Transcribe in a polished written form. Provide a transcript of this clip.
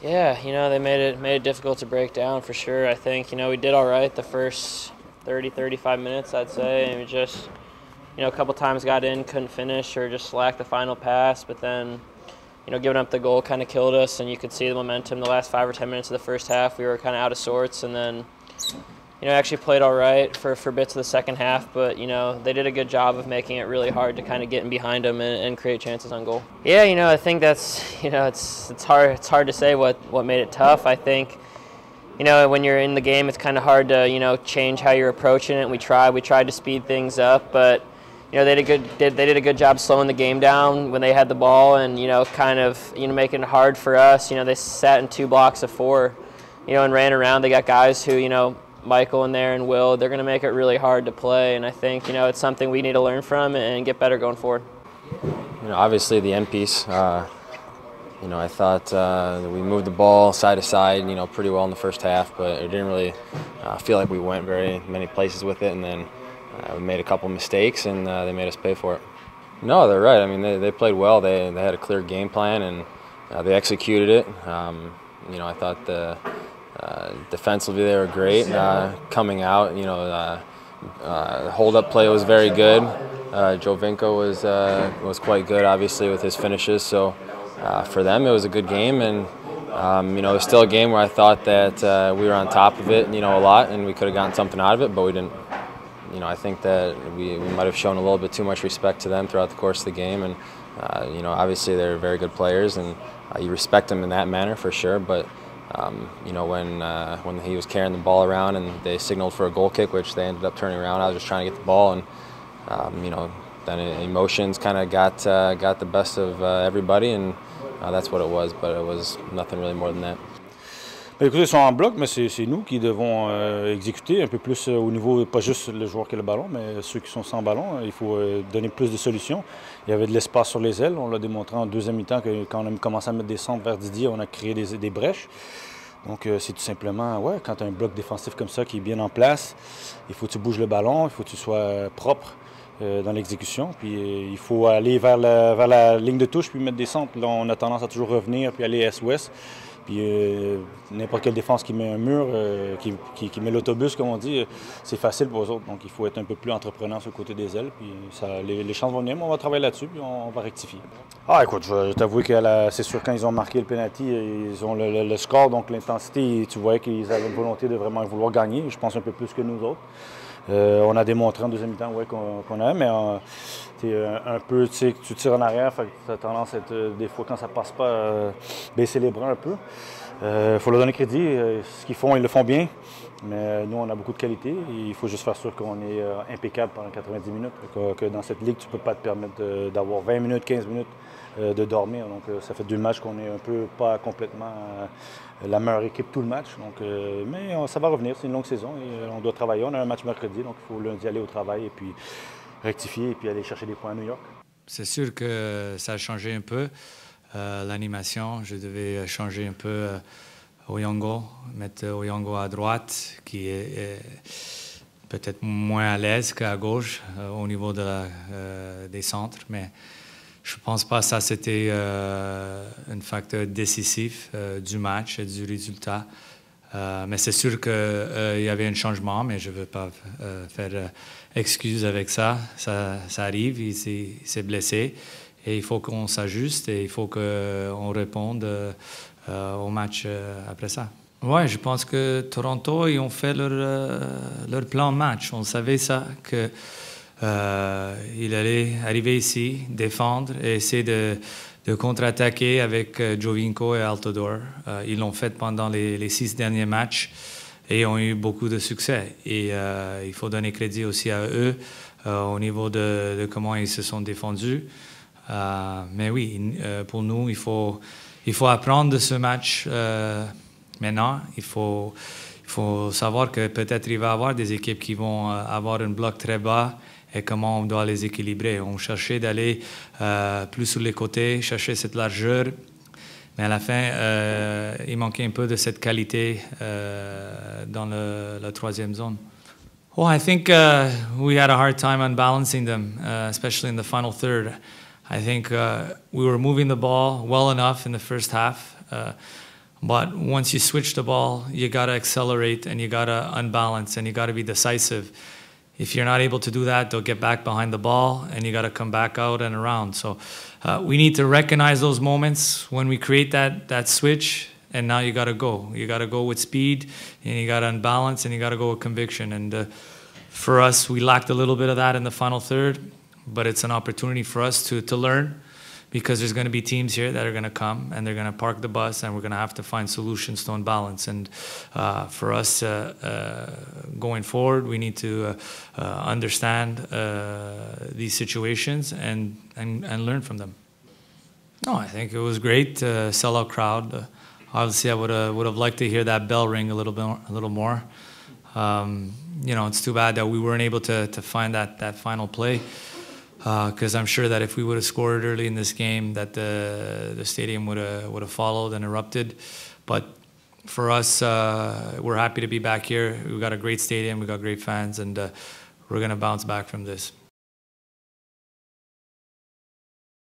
Yeah, they made it difficult to break down for sure. I think we did all right the first 30-35 minutes, I'd say, and we just a couple times got in, couldn't finish, or just slacked the final pass. But then giving up the goal kind of killed us, and you could see the momentum the last 5 or 10 minutes of the first half. We were kind of out of sorts, and then actually played all right for bits of the second half, but they did a good job of making it really hard to kind of get in behind them and create chances on goal. Yeah, I think that's it's hard to say what made it tough. I think when you're in the game, it's kind of hard to change how you're approaching it. We tried to speed things up, but they did a good job slowing the game down when they had the ball, and kind of making it hard for us. They sat in 2 blocks of 4, and ran around. They got guys who Michael in there and Will, they're going to make it really hard to play, and I think it's something we need to learn from and get better going forward. Obviously the end piece. I thought we moved the ball side to side, pretty well in the first half, but it didn't really feel like we went very many places with it, and then we made a couple mistakes, and they made us pay for it. No, they're right. I mean, they played well. They had a clear game plan, and they executed it. I thought defensively they were great. Coming out, the hold-up play was very good. Jovinko was quite good, obviously, with his finishes. So for them, it was a good game, and it was still a game where I thought that we were on top of it, a lot, and we could have gotten something out of it, but we didn't. I think that we might have shown a little bit too much respect to them throughout the course of the game, and obviously they're very good players, and you respect them in that manner for sure. But when he was carrying the ball around and they signaled for a goal kick, which they ended up turning around, I was just trying to get the ball, and then emotions kind of got the best of everybody, and that's what it was. But it was nothing really more than that. Écoutez, ils sont en bloc, mais c'est nous qui devons exécuter un peu plus au niveau, pas juste le joueur qui a le ballon, mais ceux qui sont sans ballon. Il faut donner plus de solutions. Il y avait de l'espace sur les ailes. On l'a démontré en deuxième mi-temps que quand on a commencé à mettre des centres vers Didier, on a créé des brèches. Donc c'est tout simplement, quand tu as un bloc défensif comme ça qui est bien en place, il faut que tu bouges le ballon, il faut que tu sois propre dans l'exécution. Puis il faut aller vers la ligne de touche puis mettre des centres. Là, on a tendance à toujours revenir puis aller est-ouest. Puis n'importe quelle défense qui met un mur, qui met l'autobus, comme on dit, c'est facile pour eux autres. Donc il faut être un peu plus entreprenant sur le côté des ailes. Puis les chances vont venir, mais on va travailler là-dessus, puis on va rectifier. Ah, écoute, je t'avoue que c'est sûr, quand ils ont marqué le penalty, ils ont le score, donc l'intensité, tu voyais qu'ils avaient une volonté de vraiment vouloir gagner, je pense un peu plus que nous autres. On a démontré en deuxième mi-temps qu'on a, mais un peu, tu tires en arrière, tu as tendance à être, des fois, quand ça passe pas, baisser les bras un peu. Il faut leur donner crédit. Ce qu'ils font, ils le font bien. Mais nous, on a beaucoup de qualité. Il faut juste faire sûr qu'on est impeccable pendant 90 minutes. Que dans cette ligue, tu ne peux pas te permettre d'avoir 20 minutes, 15 minutes de dormir. Donc, ça fait 2 matchs qu'on est un peu pas complètement la meilleure équipe tout le match. Donc, mais ça va revenir. C'est une longue saison et on doit travailler. On a un match mercredi, donc il faut lundi aller au travail et puis rectifier et puis aller chercher des points à New York. C'est sûr que ça a changé un peu. L'animation, je devais changer un peu Oyongo, mettre Oyongo à droite, qui est peut-être moins à l'aise qu'à gauche au niveau des centres, mais je ne pense pas que ça c'était un facteur décisif du match et du résultat. Mais c'est sûr qu'il y avait un changement, mais je ne veux pas faire excuse avec ça. Ça arrive, il s'est blessé. Et il faut qu'on s'ajuste et il faut qu'on réponde au match après ça. Oui, je pense que Toronto, ils ont fait leur plan de match. On savait ça, qu'il allait arriver ici, défendre et essayer de contre-attaquer avec Jovinko et Altidore. Ils l'ont fait pendant les 6 derniers matchs et ont eu beaucoup de succès. Et il faut donner crédit aussi à eux au niveau de comment ils se sont défendus. Mais oui, pour nous, il faut apprendre de ce match maintenant. Il faut savoir que peut-être il va y avoir des équipes qui vont avoir un bloc très bas et comment on doit les équilibrer. On cherchait d'aller plus sur les côtés, chercher cette largeur. Mais à la fin, il manquait un peu de cette qualité dans la troisième zone. Well, I think we had a hard time on balancing them, especially in the final third. I think we were moving the ball well enough in the first half. But once you switch the ball, you got to accelerate and you got to unbalance and you got to be decisive. If you're not able to do that, they'll get back behind the ball and you got to come back out and around. So we need to recognize those moments when we create that switch, and now you got to go. You got to go with speed and you got to unbalance and you got to go with conviction. And for us, we lacked a little bit of that in the final third, but it's an opportunity for us to learn, because there's going to be teams here that are going to come and they're going to park the bus and we're going to have to find solutions to unbalance. And for us going forward, we need to understand these situations and learn from them. No, I think it was great. Sellout crowd. Obviously, I would have liked to hear that bell ring a little more. You know, it's too bad that we weren't able to find that final play. Because I'm sure that if we would have scored early in this game, that the stadium would have followed and erupted. But for us, we're happy to be back here. We've got a great stadium, we've got great fans, and we're going to bounce back from this.